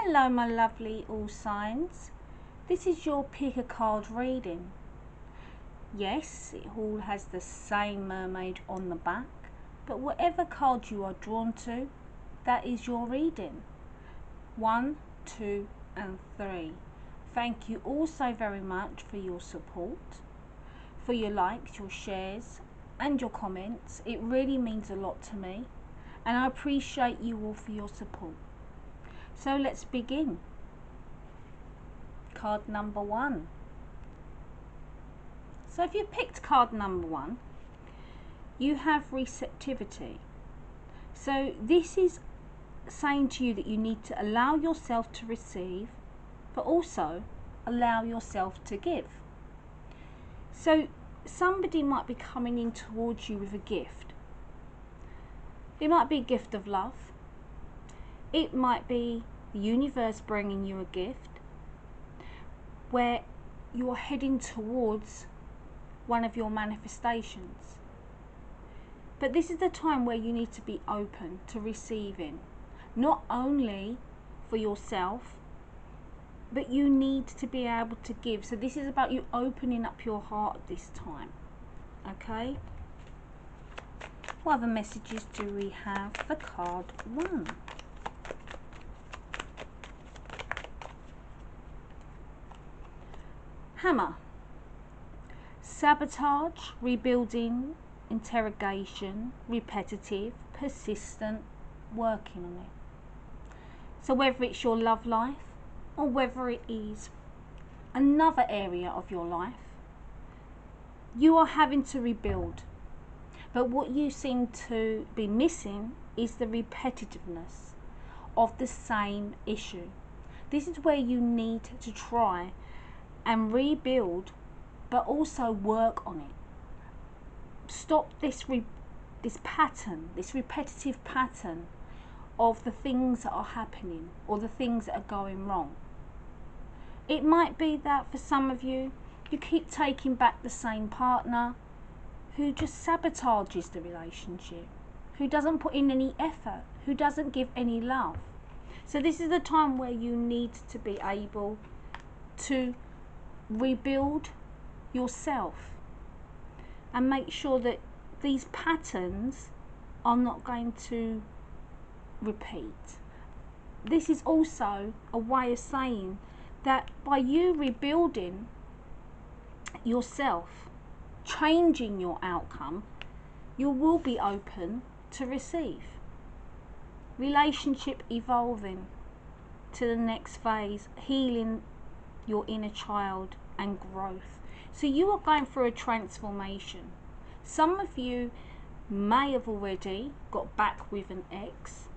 Hello my lovely all signs. This is your pick a card reading. Yes, it all has the same mermaid on the back, but whatever card you are drawn to, that is your reading. 1, 2 and 3. Thank you all so very much for your support, for your likes, your shares and your comments. It really means a lot to me and I appreciate you all for your support. So let's begin. Card number 1. So if you picked card number 1, you have receptivity. So this is saying to you that you need to allow yourself to receive, but also allow yourself to give. So somebody might be coming in towards you with a gift. It might be a gift of love. It might be the universe bringing you a gift where you're heading towards one of your manifestations. But this is the time where you need to be open to receiving, not only for yourself, but you need to be able to give. So this is about you opening up your heart this time. Okay? What other messages do we have for card 1? Hammer. Sabotage, rebuilding, interrogation, repetitive, persistent, working on it. So whether it's your love life or whether it is another area of your life, you are having to rebuild. But what you seem to be missing is the repetitiveness of the same issue. This is where you need to try and rebuild, but also work on it. Stop this pattern, this repetitive pattern of the things that are happening or the things that are going wrong. It might be that for some of you, you keep taking back the same partner who just sabotages the relationship, who doesn't put in any effort, who doesn't give any love. So this is the time where you need to be able to rebuild yourself and make sure that these patterns are not going to repeat. This is also a way of saying that by you rebuilding yourself, changing your outcome, you will be open to receive. Relationship evolving to the next phase, healing your inner child and growth. So you are going through a transformation. Some of you may have already got back with an ex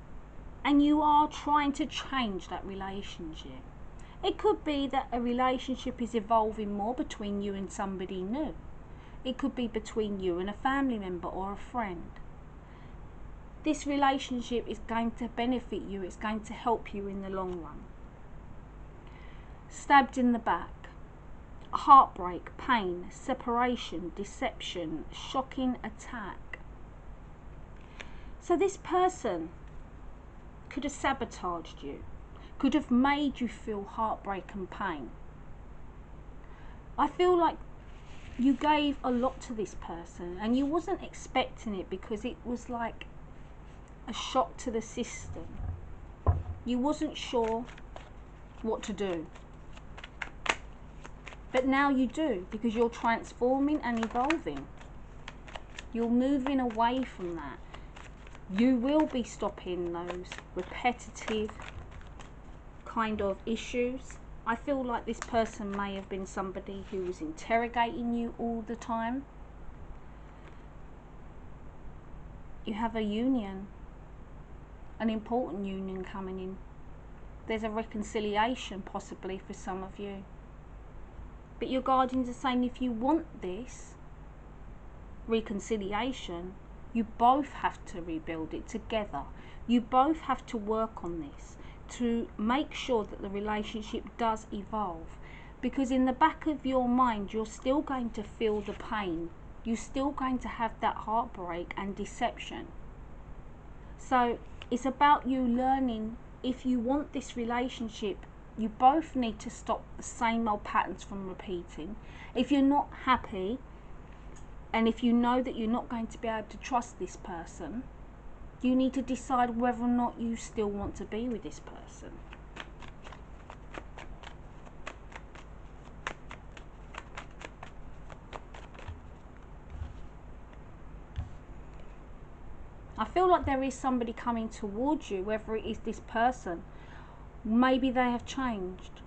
and you are trying to change that relationship. It could be that a relationship is evolving more between you and somebody new. It could be between you and a family member or a friend. This relationship is going to benefit you. It's going to help you in the long run. Stabbed in the back. Heartbreak, pain, separation, deception, shocking attack. So this person could have sabotaged you, could have made you feel heartbreak and pain. I feel like you gave a lot to this person and you wasn't expecting it because it was like a shock to the system. You wasn't sure what to do. But now you do, because you're transforming and evolving. You're moving away from that. You will be stopping those repetitive kind of issues. I feel like this person may have been somebody who was interrogating you all the time. You have a union, an important union coming in. There's a reconciliation possibly for some of you. But your guardians are saying if you want this reconciliation, you both have to rebuild it together. You both have to work on this to make sure that the relationship does evolve. Because in the back of your mind, you're still going to feel the pain. You're still going to have that heartbreak and deception. So it's about you learning if you want this relationship, you both need to stop the same old patterns from repeating. If you're not happy, and if you know that you're not going to be able to trust this person, you need to decide whether or not you still want to be with this person. I feel like there is somebody coming towards you, whether it is this person. Maybe they have changed.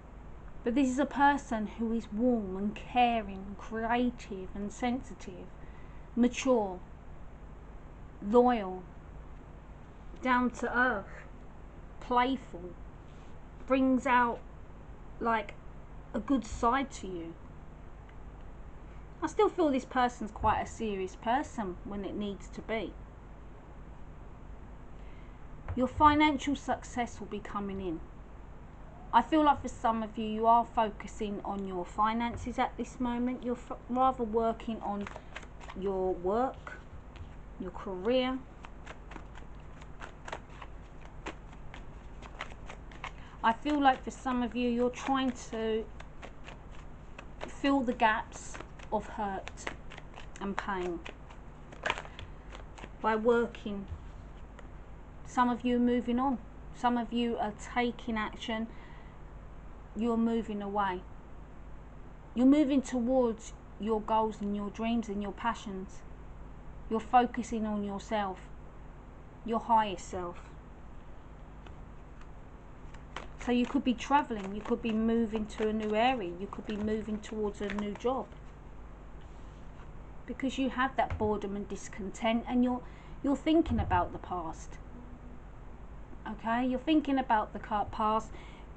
But this is a person who is warm and caring, creative and sensitive, mature, loyal, down to earth, playful, brings out like a good side to you. I still feel this person's quite a serious person when it needs to be. Your financial success will be coming in. I feel like for some of you, you are focusing on your finances at this moment. You're rather working on your work, your career. I feel like for some of you, you're trying to fill the gaps of hurt and pain by working. Some of you are moving on. Some of you are taking action. You're moving away. You're moving towards your goals and your dreams and your passions. You're focusing on yourself, your higher self. So you could be traveling, you could be moving to a new area, you could be moving towards a new job. Because you have that boredom and discontent, and you're thinking about the past. Okay, you're thinking about the past.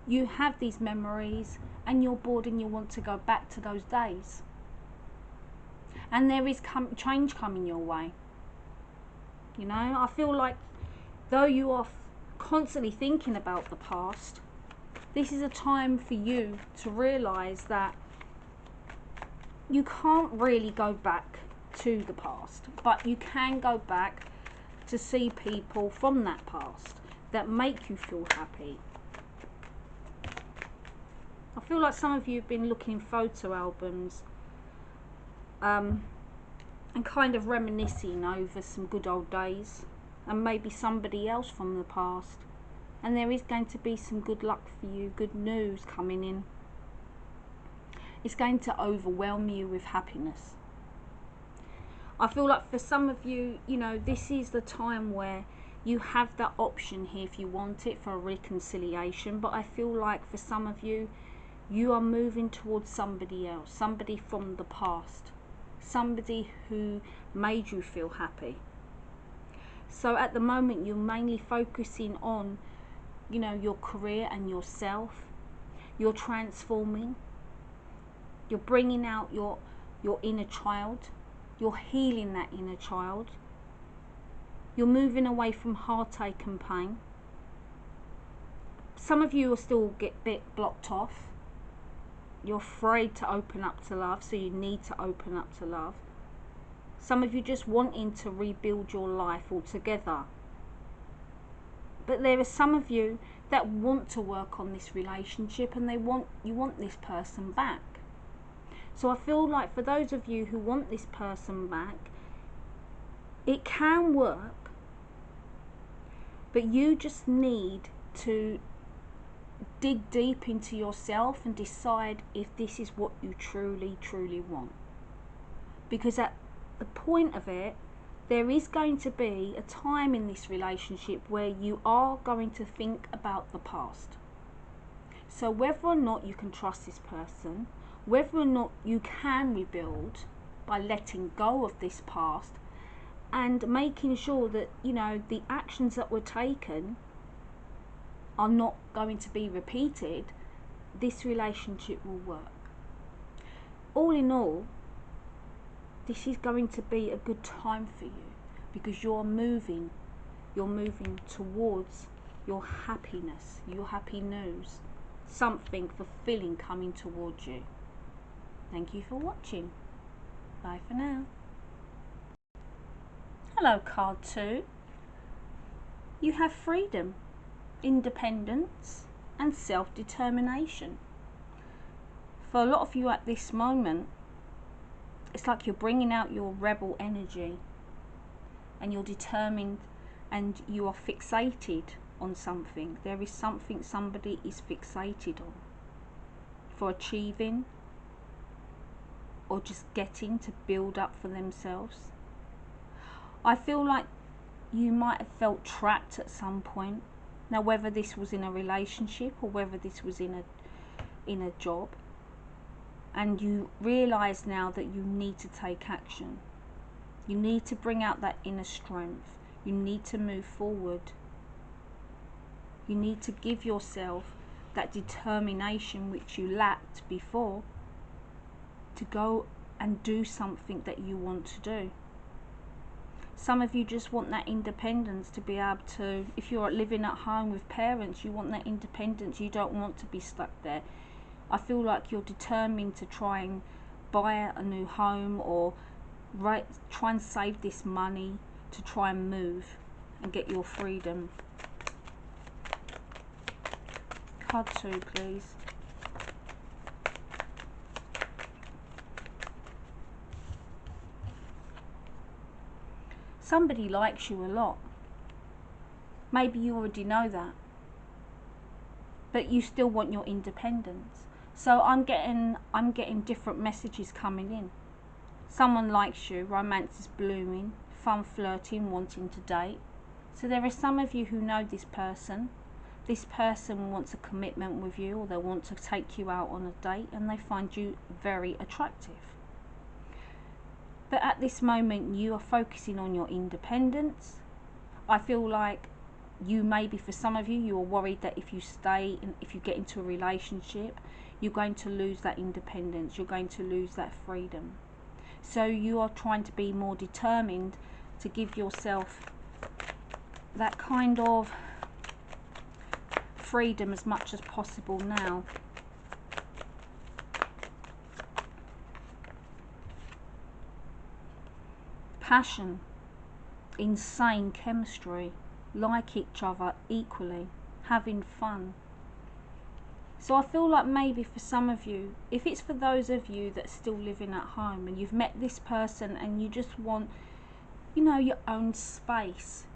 You have these memories and you're bored and you want to go back to those days. And there is change coming your way. You know, I feel like though you are constantly thinking about the past, this is a time for you to realise that you can't really go back to the past, but you can go back to see people from that past that make you feel happy. I feel like some of you have been looking in photo albums and kind of reminiscing over some good old days, and maybe somebody else from the past, and there is going to be some good luck for you, good news coming in. It's going to overwhelm you with happiness. I feel like for some of you, you know, this is the time where you have that option here if you want it for a reconciliation, but I feel like for some of you, you are moving towards somebody else, somebody from the past, somebody who made you feel happy. So at the moment, you're mainly focusing on, you know, your career and yourself. You're transforming. You're bringing out your inner child. You're healing that inner child. You're moving away from heartache and pain. Some of you will still get a bit blocked off. You're afraid to open up to love, so you need to open up to love. Some of you just wanting to rebuild your life altogether. But there are some of you that want to work on this relationship, and you want this person back. So I feel like for those of you who want this person back, it can work, but you just need to dig deep into yourself and decide if this is what you truly, truly want. Because at the point of it, there is going to be a time in this relationship where you are going to think about the past. So whether or not you can trust this person, whether or not you can rebuild by letting go of this past and making sure that, you know, the actions that were taken are not going to be repeated, this relationship will work. All in all, this is going to be a good time for you because you're moving towards your happiness, your happy news, something fulfilling coming towards you. Thank you for watching. Bye for now. Hello, card 2. You have freedom. independence and self-determination. For a lot of you at this moment, it's like you're bringing out your rebel energy and you're determined and you are fixated on something. There is something somebody is fixated on for achieving or just getting to build up for themselves. I feel like you might have felt trapped at some point. Now, whether this was in a relationship or whether this was in a job, and you realise now that you need to take action. You need to bring out that inner strength. You need to move forward. You need to give yourself that determination which you lacked before to go and do something that you want to do. Some of you just want that independence to be able to, if you're living at home with parents, you want that independence. You don't want to be stuck there. I feel like you're determined to try and buy a new home or try and save this money to try and move and get your freedom. Card 2, please. Somebody likes you a lot. Maybe you already know that, but you still want your independence. So I'm getting different messages coming in. Someone likes you, romance is blooming, fun flirting, wanting to date. So there are some of you who know this person. This person wants a commitment with you, or they want to take you out on a date, and they find you very attractive. But at this moment you are focusing on your independence. I feel like you maybe, for some of you, you are worried that if you stay and if you get into a relationship, you're going to lose that independence, you're going to lose that freedom. So you are trying to be more determined to give yourself that kind of freedom as much as possible now. Passion, insane chemistry, like each other equally, having fun. So I feel like maybe for some of you, if it's for those of you that are still living at home and you've met this person and you just want, you know, your own space,